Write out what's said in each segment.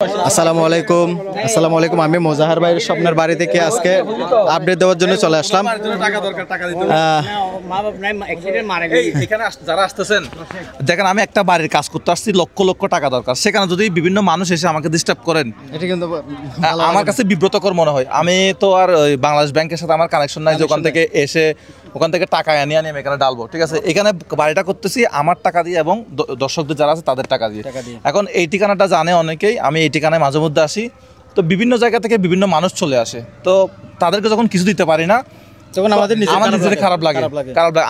আসসালামু আলাইকুম আমি মোজাহার ভাইয়ের স্বপ্নের বাড়ি থেকে আজকে আপডেট দেওয়ার জন্য চলে আসলাম। যারা আসতেছেন দেখেন, আমি একটা বাড়ির কাজ করতে আসছি, লক্ষ লক্ষ টাকা দরকার। সেখানে যদি বিভিন্ন মানুষ এসে আমাকে ডিস্টার্ব করেন, এটা কিন্তু আমার কাছে বিব্রতকর মনে হয়। আমি তো আর বাংলাদেশ ব্যাংকের সাথে আমার কানেকশন নাই যে ওখান থেকে এসে ওখান থেকে টাকা আনি আমি এখানে ডালবো। ঠিক আছে, এখানে বাড়িটা করতেছি আমার টাকা দিয়ে এবং দর্শকদের যারা আছে তাদের টাকা দিয়ে। এখন এই ঠিকানাটা জানে অনেকেই, আমি এই ঠিকানায় মাঝে মধ্যে আসি, তো বিভিন্ন জায়গা থেকে বিভিন্ন মানুষ চলে আসে, তো তাদেরকে যখন কিছু দিতে পারি না তখন আমার নিজেদের খারাপ লাগে।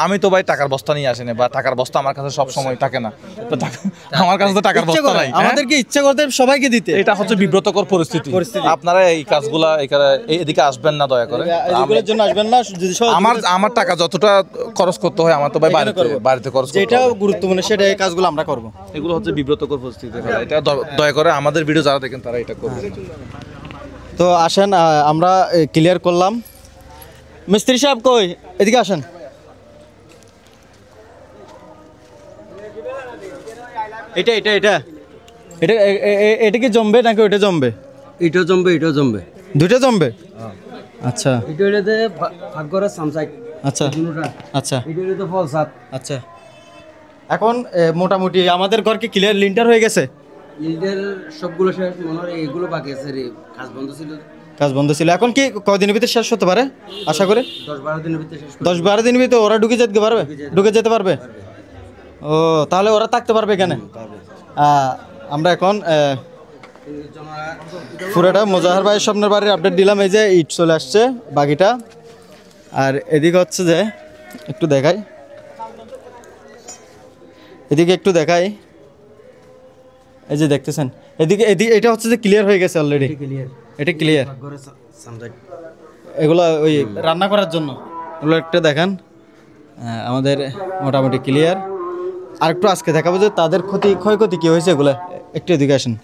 আমি তো ভাই টাকার বস্তা নিয়ে আসিনি, বা টাকার বস্তা আমার কাছে সব সময় থাকে না, তো আমার কাছে তো টাকার বস্তা নাই। আমাদেরকে ইচ্ছা করতে সবাইকে দিতে, এটা হচ্ছে বিব্রতকর পরিস্থিতি। আপনারা এই কাজগুলা এদিকে আসবেন না, দয়া করে এগুলোর জন্য আসবেন না। আমার টাকা যতটা খরচ করতে হয় আমার তো ভাই বাড়িতে খরচ, যেটা গুরুত্বপূর্ণ সেটা এই কাজগুলো আমরা করব। এগুলো হচ্ছে বিব্রতকর পরিস্থিতি, এটা দয়া করে আমাদের ভিডিও যারা দেখেন তারা এটা করবেন। তো আসেন আমরা ক্লিয়ার করলাম। মিস্ত্রি সাহেব কই, এদিকে আসেন। এটা এটা এটা এটা এটা কি জমবে নাকি ওইটা জমবে? এটা জমবে, এটা জমবে, দুইটা জমবে। আচ্ছা, এটা হইলে ভাগ করে সামসাইড। আচ্ছা আচ্ছা, এটা হইলে তো ফল সাত। আচ্ছা, এখন মোটামুটি আমাদের ঘর কি ক্লিয়ার লিন্টার হয়ে গেছে? লিন্টার সবগুলো শেষ, মনে হয় এগুলো বাকি আছে রে, কাজ বন্ধ ছিল। এখন কি কয়দিনের ভিতরে শেষ হতে পারে আশা করে? 10-12 দিনের ভিতরে শেষ। 10-12 দিনের ভিতরে ওরা ঢুকে যেতে পারবে। ও, তাহলে ওরা থাকতে পারবে এখানে। আমরা এখন পুরোটা মোজাহার ভাইয়ের স্বপ্নের বাড়ির আপডেট দিলাম। এই যে ইট চলে আসছে বাকিটা, আর এদিকে হচ্ছে যে একটু দেখাই, এদিকে একটু দেখাই। এই যে দেখতেছেন এদিকে এটা হচ্ছে যে ক্লিয়ার হয়ে গেছে অলরেডি, এটা ক্লিয়ার। এগুলো ওই রান্না করার জন্য এগুলো একটা দেখান, আমাদের মোটামুটি ক্লিয়ার। আর একটু আজকে দেখাবো যে তাদের ক্ষয়ক্ষতি কী হয়েছে, এগুলো একটু এদিকে আসেন।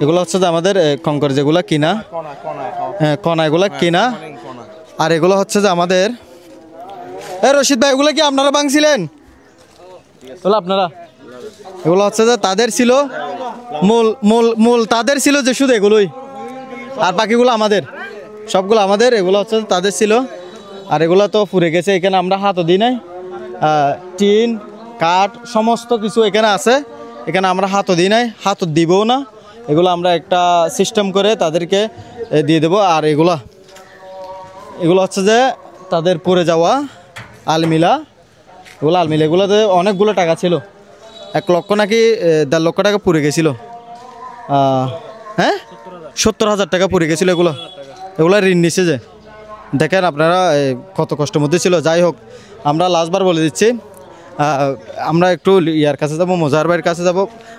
এগুলো হচ্ছে যে আমাদের কঙ্কর যেগুলো কিনা, হ্যাঁ কণা, এগুলো কিনা। আর এগুলো হচ্ছে যে আমাদের রশিদ ভাই, এগুলো কি আপনারা ভাঙছিলেন? এগুলো আপনারা, এগুলো হচ্ছে যে তাদের ছিল, মূল তাদের ছিল যে শুধু এগুলোই, আর বাকিগুলো আমাদের, সবগুলো আমাদের। এগুলো হচ্ছে তাদের ছিল, আর এগুলো তো পুড়ে গেছে। এখানে আমরা হাতও দিই নাই, টিন কাঠ সমস্ত কিছু এখানে আছে, এখানে আমরা হাতও দিই নাই, হাতও দিবও না। এগুলো আমরা একটা সিস্টেম করে তাদেরকে দিয়ে দেবো। আর এগুলো হচ্ছে যে তাদের পড়ে যাওয়া আলমিলা, এগুলোতে অনেকগুলো টাকা ছিল, 1 লক্ষ নাকি 1.5 লক্ষ টাকা পুড়ে গেছিল। হ্যাঁ, 70,000 টাকা পুড়ে গেছিলো। এগুলো ঋণ নিচ্ছে যে, দেখেন আপনারা কত কষ্টের মধ্যে ছিল। যাই হোক, আমরা লাস্টবার বলে দিচ্ছি, আমরা একটু ইয়ার কাছে যাবো, মোজাহার ভাইয়ের কাছে যাব।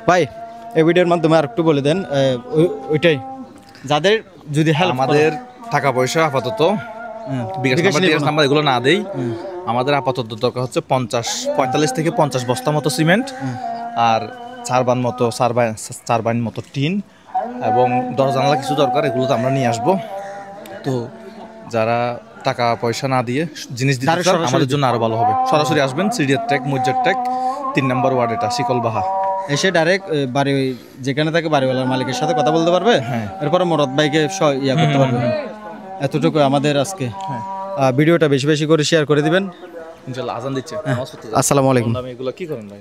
ভাই, এই ভিডিওর মাধ্যমে আর একটু বলে দেন ওইটাই, যাদের যদি হেল্প, আমাদের টাকা পয়সা আপাতত নাম্বার এগুলো না দেই, আমাদের আপাতত দরকার হচ্ছে 45 থেকে 50 বস্তা মতো সিমেন্ট, আর 4 বাইন মতো টিন, এবং 10 জানালা কিছু দরকার। এগুলো তো আমরা নিয়ে আসবো। তো যারা টাকা পয়সা না দিয়ে জিনিস দিতে চান, আমাদের জন্য আরো ভালো হবে। সরাসরি আসবেন, সিডিয়ার ট্যাগ, মজ্জার ট্যাগ, 3 নম্বর ওয়ার্ড, এটা শিকলবাহা। এসে ডাইরেক্ট বাড়ি যেখানে থাকে বাড়িওয়ালার মালিকের সাথে কথা বলতে পারবে। হ্যাঁ, এরপরে মরদ ভাইকে করতে পারবে। এতটুকু আমাদের আজকে। ভিডিওটা বেশি বেশি করে শেয়ার করে দিবেন। ইনশাআল্লাহ। আজান দিচ্ছে। আসসালামু আলাইকুম। এগুলো কি করেন ভাই?